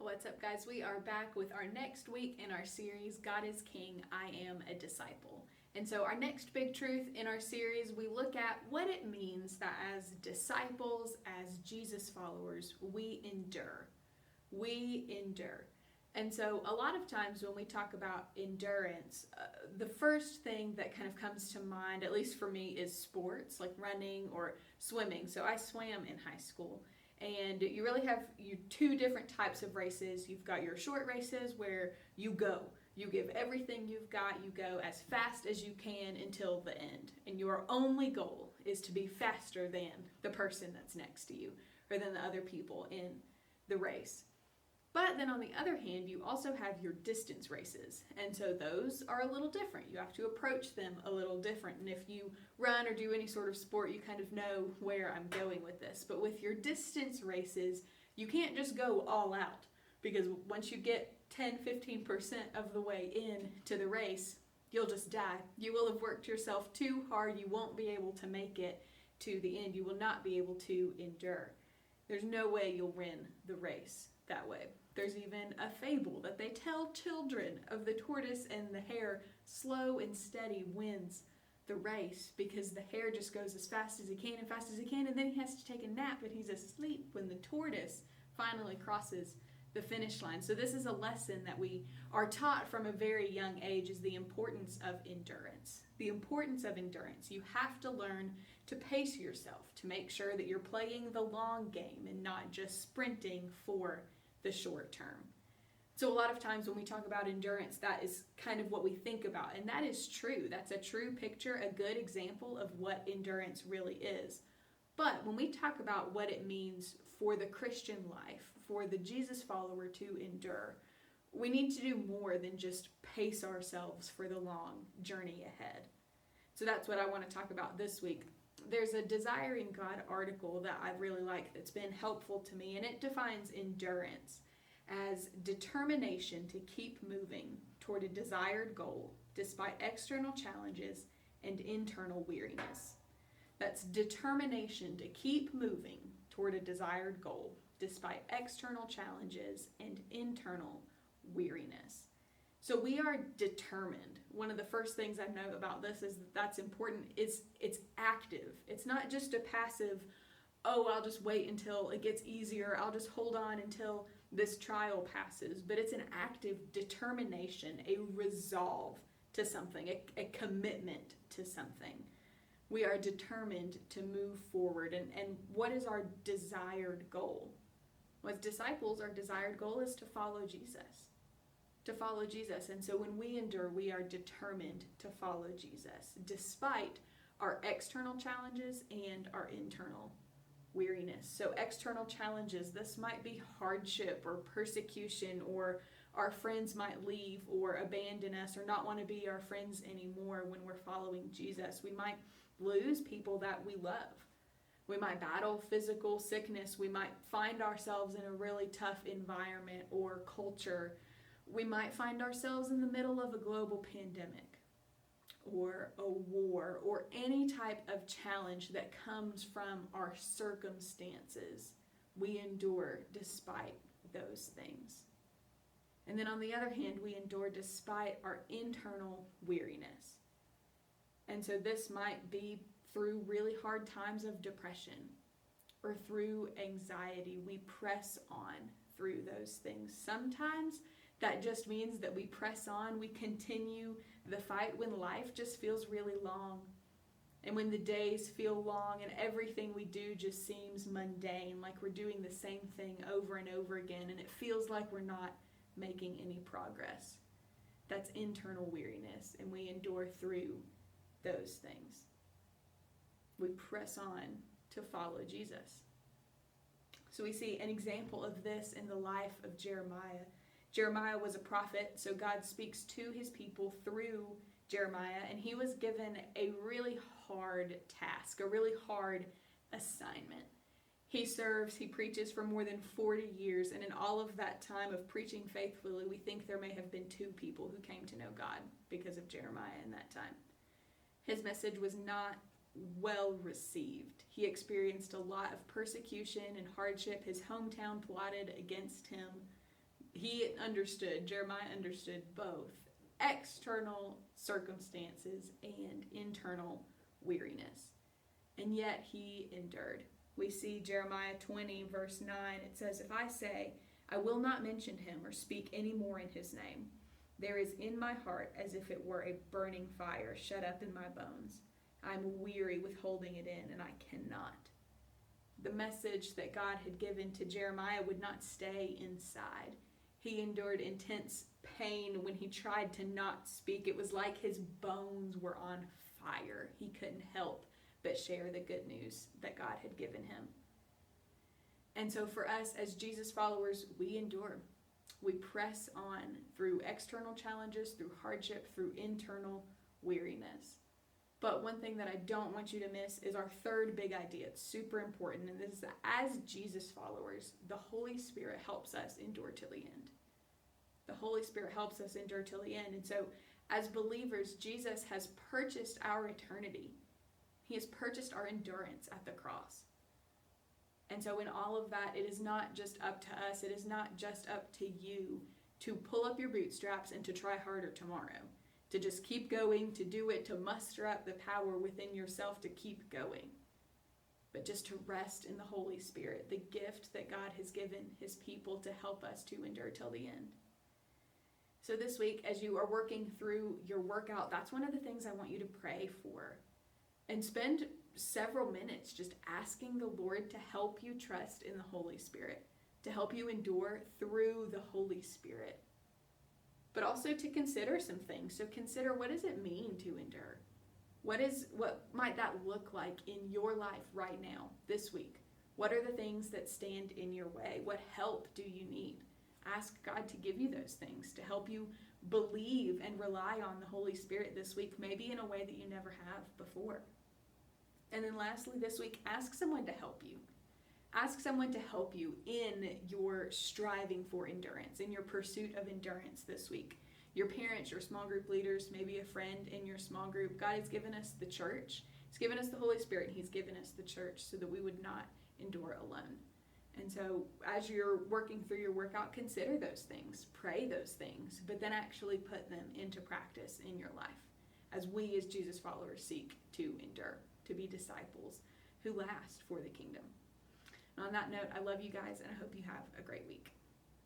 What's up, guys? We are back with our next week in our series, God is King, I Am a Disciple. And so our next big truth in our series, we look at what it means that as disciples, as Jesus followers, we endure. We endure. And so a lot of times when we talk about endurance, the first thing that kind of comes to mind, at least for me, is sports, like running or swimming. So I swam in high school. And you really have two different types of races. You've got your short races where you go. You give everything you've got. You go as fast as you can until the end. And your only goal is to be faster than the person that's next to you or than the other people in the race. But then on the other hand, you also have your distance races. And so those are a little different. You have to approach them a little different. And if you run or do any sort of sport, you kind of know where I'm going with this. But with your distance races, you can't just go all out. Because once you get 10-15% of the way in to the race, you'll just die. You will have worked yourself too hard. You won't be able to make it to the end. You will not be able to endure. There's no way you'll win the race that way. There's even a fable that they tell children of the tortoise and the hare. Slow and steady wins the race because the hare just goes as fast as he can, and then he has to take a nap and he's asleep when the tortoise finally crosses the finish line. So this is a lesson that we are taught from a very young age, is the importance of endurance. The importance of endurance. You have to learn to pace yourself, to make sure that you're playing the long game and not just sprinting for the short term. So a lot of times when we talk about endurance, that is kind of what we think about. And that is true. That's a true picture, a good example of what endurance really is. But when we talk about what it means for the Christian life, for the Jesus follower to endure, we need to do more than just pace ourselves for the long journey ahead. So that's what I want to talk about this week. There's a Desiring God article that I really like that's been helpful to me, and it defines endurance as determination to keep moving toward a desired goal despite external challenges and internal weariness. That's determination to keep moving toward a desired goal despite external challenges and internal weariness. So we are determined. One of the first things I know about this is that's important. It's active. It's not just a passive, oh, I'll just wait until it gets easier. I'll just hold on until this trial passes. But it's an active determination, a resolve to something, a commitment to something. We are determined to move forward. And what is our desired goal? Well, as disciples, our desired goal is to follow Jesus. To follow Jesus. And so when we endure, we are determined to follow Jesus, despite our external challenges and our internal weariness. So external challenges, this might be hardship or persecution, or our friends might leave or abandon us or not want to be our friends anymore when we're following Jesus. We might lose people that we love. We might battle physical sickness. We might find ourselves in a really tough environment or culture. We might find ourselves in the middle of a global pandemic or a war or any type of challenge that comes from our circumstances. We endure despite those things. And then on the other hand, we endure despite our internal weariness. And so this might be through really hard times of depression or through anxiety. We press on through those things. Sometimes that just means that we press on, we continue the fight when life just feels really long. And when the days feel long and everything we do just seems mundane, like we're doing the same thing over and over again, and it feels like we're not making any progress. That's internal weariness, and we endure through those things. We press on to follow Jesus. So we see an example of this in the life of Jeremiah. Jeremiah was a prophet, so God speaks to his people through Jeremiah, and he was given a really hard task, a really hard assignment. He preaches for more than 40 years, and in all of that time of preaching faithfully, we think there may have been 2 people who came to know God because of Jeremiah in that time. His message was not well received. He experienced a lot of persecution and hardship. His hometown plotted against him. Jeremiah understood both external circumstances and internal weariness. And yet he endured. We see Jeremiah 20, verse 9. It says, "If I say, I will not mention him or speak any more in his name, there is in my heart as if it were a burning fire shut up in my bones. I am weary with holding it in, and I cannot." The message that God had given to Jeremiah would not stay inside. He endured intense pain when he tried to not speak. It was like his bones were on fire. He couldn't help but share the good news that God had given him. And so for us as Jesus followers, we endure. We press on through external challenges, through hardship, through internal weariness. But one thing that I don't want you to miss is our third big idea. It's super important, and this is that as Jesus followers, the Holy Spirit helps us endure till the end. The Holy Spirit helps us endure till the end. And so as believers, Jesus has purchased our eternity. He has purchased our endurance at the cross. And so in all of that, it is not just up to us. It is not just up to you to pull up your bootstraps and to try harder tomorrow. To just keep going, to do it, to muster up the power within yourself to keep going. But just to rest in the Holy Spirit, the gift that God has given his people to help us to endure till the end. So this week, as you are working through your workout, that's one of the things I want you to pray for. And spend several minutes just asking the Lord to help you trust in the Holy Spirit, to help you endure through the Holy Spirit. But also to consider some things. So consider, what does it mean to endure? What might that look like in your life right now, this week? What are the things that stand in your way? What help do you need? Ask God to give you those things, to help you believe and rely on the Holy Spirit this week, maybe in a way that you never have before. And then lastly, this week, ask someone to help you. Ask someone to help you in your striving for endurance, in your pursuit of endurance this week. Your parents, your small group leaders, maybe a friend in your small group. God has given us the church. He's given us the Holy Spirit. He's given us the church so that we would not endure alone. And so as you're working through your workout, consider those things, pray those things, but then actually put them into practice in your life as we as Jesus followers seek to endure, to be disciples who last for the kingdom. And on that note, I love you guys, and I hope you have a great week.